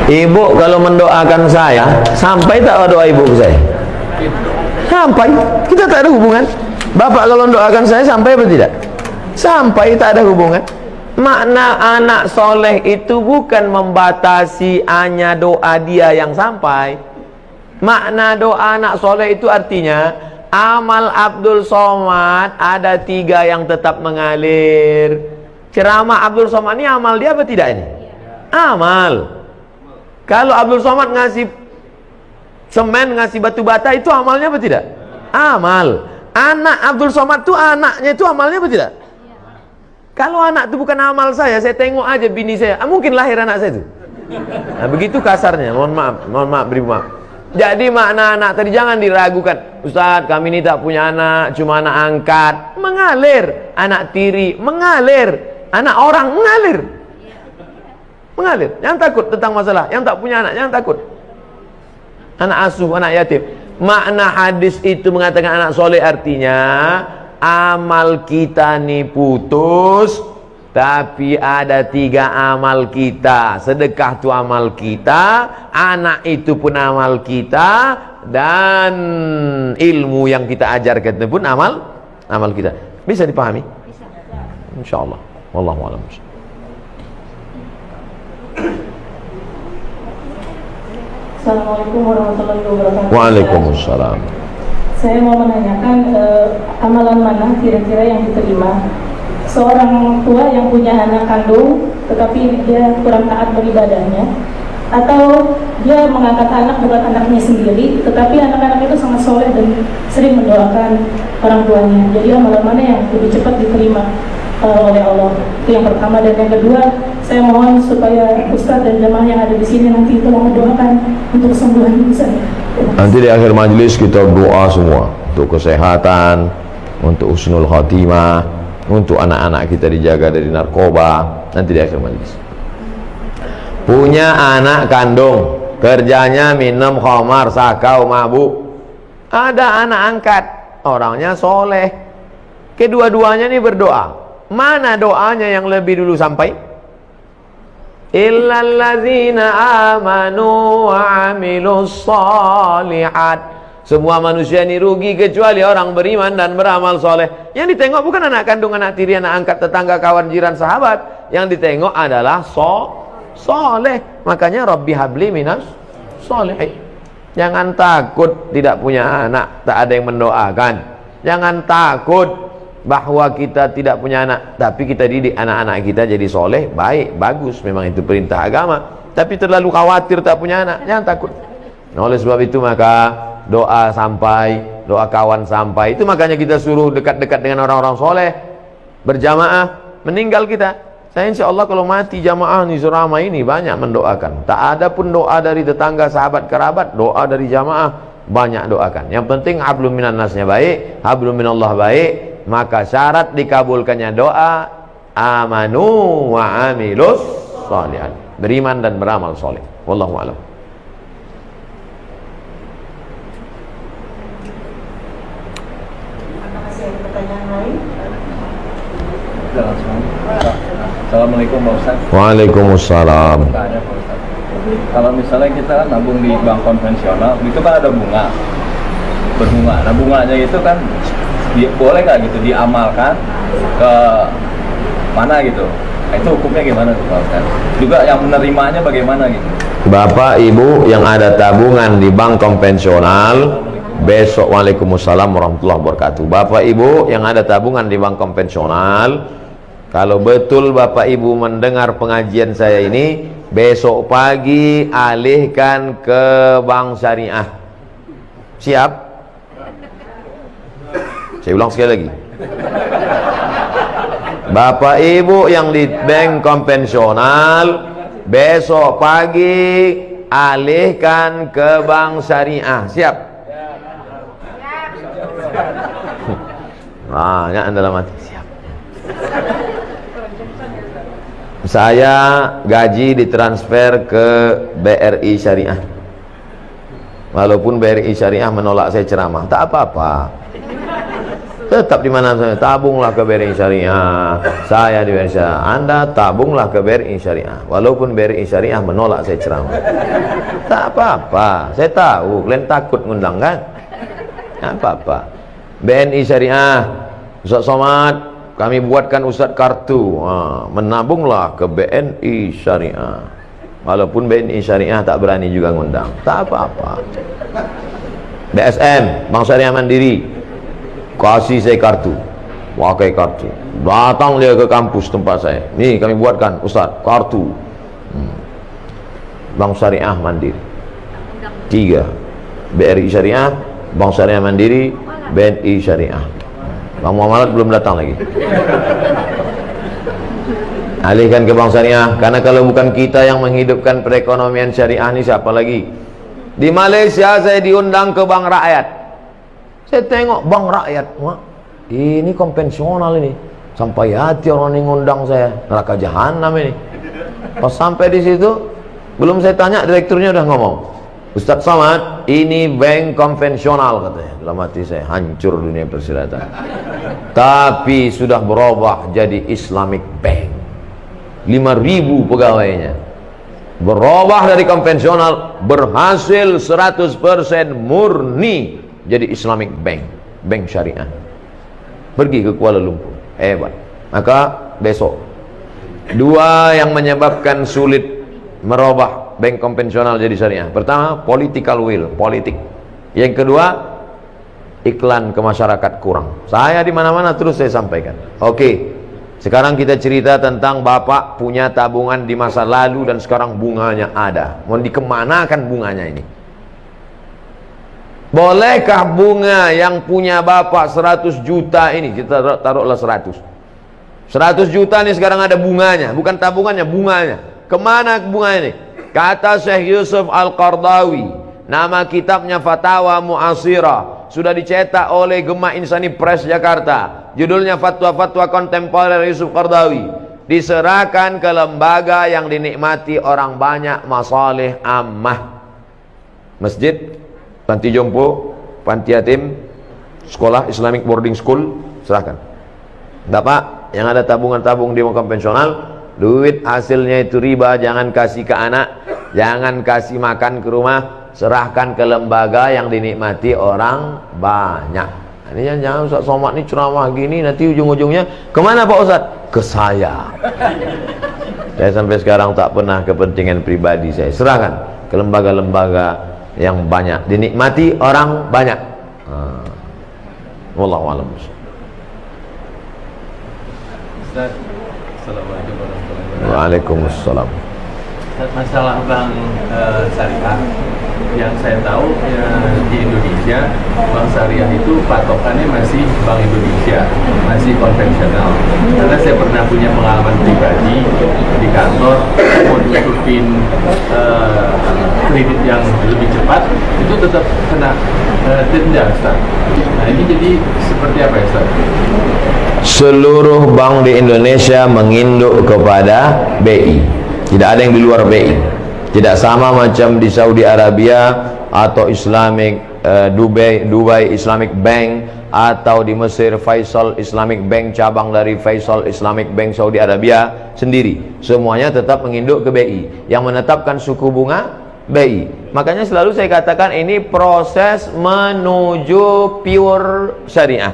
Ibu kalau mendoakan saya, sampai tak doa ibu ke saya? Sampai. Kita tak ada hubungan. Bapak kalau mendoakan saya, sampai apa tidak? Sampai, tak ada hubungan. Makna anak soleh itu bukan membatasi hanya doa dia yang sampai. Makna doa anak soleh itu artinya amal Abdul Somad ada 3 yang tetap mengalir. Ceramah Abdul Somad ini amal dia apa tidak ini? Amal. Kalau Abdul Somad ngasih semen, ngasih batu bata, itu amalnya apa tidak? Amal. Anak Abdul Somad itu anaknya itu amalnya apa tidak? Kalau anak itu bukan amal saya tengok aja bini saya, mungkin lahir anak saya itu. Nah, begitu kasarnya, mohon maaf, beri maaf. Jadi makna anak tadi jangan diragukan. Ustaz, kami ini tak punya anak, cuma anak angkat. Mengalir. Anak tiri, mengalir. Anak orang, mengalir. Mengalir. Jangan takut tentang masalah. Yang tak punya anak, jangan takut. Anak asuh, anak yatim. Makna hadis itu mengatakan anak soleh artinya amal kita nih putus, tapi ada 3 amal kita. Sedekah itu amal kita, anak itu pun amal kita, dan ilmu yang kita ajarkan itu pun amal kita. Bisa dipahami? Bisa. Insyaallah. Wallahu a'lam. Assalamualaikum warahmatullahi wabarakatuh. Waalaikumsalam. Saya mau menanyakan amalan mana kira-kira yang diterima seorang tua yang punya anak kandung tetapi dia kurang taat beribadahnya, atau dia mengangkat anak bukan anaknya sendiri tetapi anak-anak itu sangat soleh dan sering mendoakan orang tuanya. Jadi amalan mana yang lebih cepat diterima oleh Allah? Itu yang pertama. Dan yang kedua, saya mohon supaya Ustadz dan jamaah yang ada di sini nanti tolong mendoakan untuk kesembuhan saya. Nanti di akhir majelis kita doa semua untuk kesehatan, untuk husnul khatimah, untuk anak-anak kita dijaga dari narkoba. Nanti di akhir majelis. Punya anak kandung, kerjanya minum khamar, sakau, mabuk. Ada anak angkat, orangnya soleh. Kedua-duanya ini berdoa. Mana doanya yang lebih dulu sampai? Illalladzina amanu wa amilus shalihat. Semua manusia ini rugi kecuali orang beriman dan beramal soleh. Yang ditengok bukan anak kandung, anak tiri, anak angkat, tetangga, kawan, jiran, sahabat. Yang ditengok adalah soleh. Makanya Rabbi habli minas sholihin. Jangan takut tidak punya anak, tak ada yang mendoakan. Jangan takut bahwa kita tidak punya anak, tapi kita didik anak-anak kita jadi soleh, baik, bagus, memang itu perintah agama. Tapi terlalu khawatir tak punya anak, jangan takut. Nah, oleh sebab itu maka doa sampai, doa kawan sampai. Itu makanya kita suruh dekat-dekat dengan orang-orang soleh, berjamaah. Meninggal kita, saya insya Allah kalau mati jamaah nih selama ini banyak mendoakan. Tak ada pun doa dari tetangga, sahabat, kerabat, doa dari jamaah banyak doakan. Yang penting hablum minan nasnya baik, hablum minallah baik. Maka syarat dikabulkannya doa amanu wa amilus sholihat, beriman dan beramal soleh. Wallahu a'lam. Masih ada pertanyaan lain? Assalamualaikum Pak Ustaz. Waalaikumsalam. Tanya Pak Ustaz, kalau misalnya kita kan nabung di bank konvensional, itu kan ada bunga, berbunga. Nah bunganya itu kan boleh nggak gitu diamalkan ke mana gitu? Nah, itu hukumnya gimana tuh Pak Ustaz? Juga yang menerimanya bagaimana gitu? Bapak Ibu yang ada tabungan di bank konvensional besok, waalaikumsalam warahmatullahi wabarakatuh. Bapak Ibu yang ada tabungan di bank konvensional, kalau betul Bapak Ibu mendengar pengajian saya ini, besok pagi alihkan ke bank syariah. Siap? Saya ulang sekali lagi. Bapak Ibu yang di bank konvensional, besok pagi alihkan ke bank syariah. Siap? Banyak Anda dalam hati. Siap. Saya gaji ditransfer ke BRI Syariah. Walaupun BRI Syariah menolak saya ceramah, tak apa-apa. Tetap di mana saya tabunglah ke BRI Syariah. Saya di BRI Syariah. Anda tabunglah ke BRI Syariah. Walaupun BRI Syariah menolak saya ceramah. Tak apa-apa. Saya tahu kalian takut ngundang kan? Tak apa-apa. BNI Syariah, Ustaz Somad, kami buatkan Ustaz kartu. Menabunglah ke BNI Syariah. Walaupun BNI Syariah tak berani juga ngundang. Tak apa-apa. BSM, Bank Syariah Mandiri, kasih saya kartu, pakai kartu, datang dia ke kampus tempat saya, nih kami buatkan Ustaz kartu Bank Syariah Mandiri 3, BRI Syariah, Bank Syariah Mandiri, BNI Syariah. Bang Muhammad belum datang lagi. Alihkan ke Bank Syariah, karena kalau bukan kita yang menghidupkan perekonomian syariah ini siapa lagi? Di Malaysia saya diundang ke Bank Rakyat. Saya tengok Bank Rakyat, wah, ini konvensional ini. Sampai hati orang ini ngundang saya, neraka jahanam ini. Pas sampai di situ, belum saya tanya, direkturnya udah ngomong, Ustaz Somad, ini bank konvensional katanya. Dalam hati saya, hancur dunia persilatan. Tapi sudah berubah jadi Islamic Bank. 5.000 pegawainya. Berubah dari konvensional, berhasil 100% murni jadi Islamic Bank, bank syariah. Pergi ke Kuala Lumpur, hebat. Maka besok, 2 yang menyebabkan sulit merubah bank konvensional jadi syariah. Pertama, political will, politik. Yang kedua, iklan ke masyarakat kurang. Saya di mana-mana terus saya sampaikan. Oke. Sekarang kita cerita tentang Bapak punya tabungan di masa lalu dan sekarang bunganya ada. Mau dikemanakan bunganya ini? Bolehkah bunga yang punya Bapak 100 juta ini, kita taruhlah 100 juta ini sekarang ada bunganya, bukan tabungannya, bunganya. Kemana bunga ini? Kata Syekh Yusuf Al-Qardawi, nama kitabnya Fatawa Mu'asirah, sudah dicetak oleh Gema Insani Press Jakarta. Judulnya Fatwa-Fatwa Kontemporer Yusuf Qardawi. Diserahkan ke lembaga yang dinikmati orang banyak, masalih ammah. Masjid, panti jompo, panti yatim, sekolah Islamic boarding school, serahkan. Bapak yang ada tabungan-tabung di konvensional, duit hasilnya itu riba, jangan kasih ke anak, jangan kasih makan ke rumah, serahkan ke lembaga yang dinikmati orang banyak. Ini jangan Ustaz Somad ini ceramah gini, nanti ujung-ujungnya kemana Pak Ustaz? Ke saya. Saya sampai sekarang tak pernah kepentingan pribadi saya serahkan ke lembaga-lembaga yang banyak dinikmati orang banyak. Wallahu a'lam. Ustaz, Assalamualaikum warahmatullahi wabarakatuh. Waalaikumsalam. Masalah bank syariah, yang saya tahu di Indonesia bank syariah itu patokannya masih Bank Indonesia, masih konvensional. Karena saya pernah punya pengalaman pribadi di kantor, mau nutupin kredit yang lebih cepat itu tetap kena denda, Ustaz. Nah ini jadi seperti apa ya, Ustaz? Seluruh bank di Indonesia menginduk kepada BI. Tidak ada yang di luar BI. Tidak sama macam di Saudi Arabia atau Islamic Dubai Islamic Bank, atau di Mesir Faisal Islamic Bank, cabang dari Faisal Islamic Bank Saudi Arabia sendiri. Semuanya tetap menginduk ke BI. Yang menetapkan suku bunga BI. Makanya selalu saya katakan ini proses menuju pure syariah.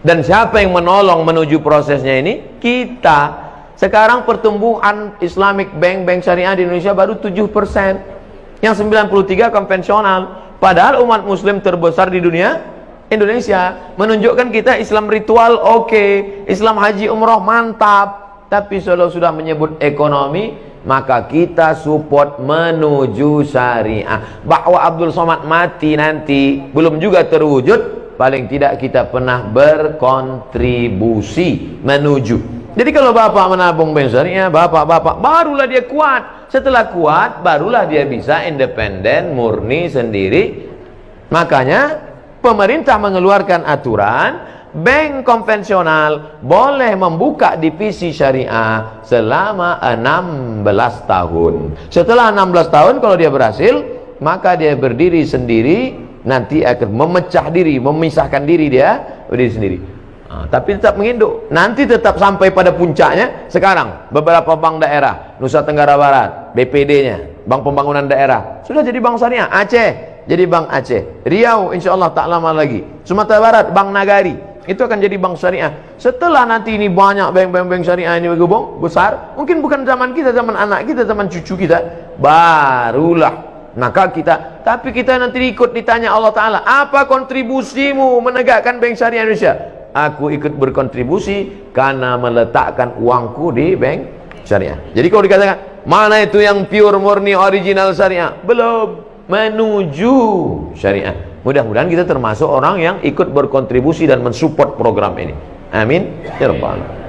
Dan siapa yang menolong menuju prosesnya ini? Kita. Sekarang pertumbuhan Islamic Bank syariah di Indonesia baru 7%. Yang 93 konvensional. Padahal umat muslim terbesar di dunia Indonesia. Menunjukkan kita Islam ritual oke, Islam haji umroh mantap. Tapi kalau sudah menyebut ekonomi, maka kita support menuju syariah. Bahwa Abdul Somad mati nanti belum juga terwujud, paling tidak kita pernah berkontribusi menuju. Jadi kalau bapak menabung bank syariah, bapak-bapak barulah dia kuat. Setelah kuat, barulah dia bisa independen, murni sendiri. Makanya pemerintah mengeluarkan aturan, bank konvensional boleh membuka divisi syariah selama 16 tahun. Setelah 16 tahun kalau dia berhasil, maka dia berdiri sendiri, nanti akan memecah diri, memisahkan diri dia berdiri sendiri. Tapi tetap menginduk. Nanti tetap sampai pada puncaknya. Sekarang beberapa bank daerah Nusa Tenggara Barat, BPD-nya, Bank Pembangunan Daerah, sudah jadi bank syariah. Aceh jadi bank Aceh, Riau insya Allah tak lama lagi, Sumatera Barat Bank Nagari itu akan jadi bank syariah. Setelah nanti ini banyak bank syariah ini bergabung besar, mungkin bukan zaman kita, zaman anak kita, zaman cucu kita, barulah maka kita. Tapi kita nanti ikut ditanya Allah Ta'ala, apa kontribusimu menegakkan bank syariah Indonesia? Aku ikut berkontribusi karena meletakkan uangku di bank syariah. Jadi kalau dikatakan mana itu yang pure murni original syariah, belum, menuju syariah. Mudah-mudahan kita termasuk orang yang ikut berkontribusi dan mensupport program ini. Amin ya rabbal alamin.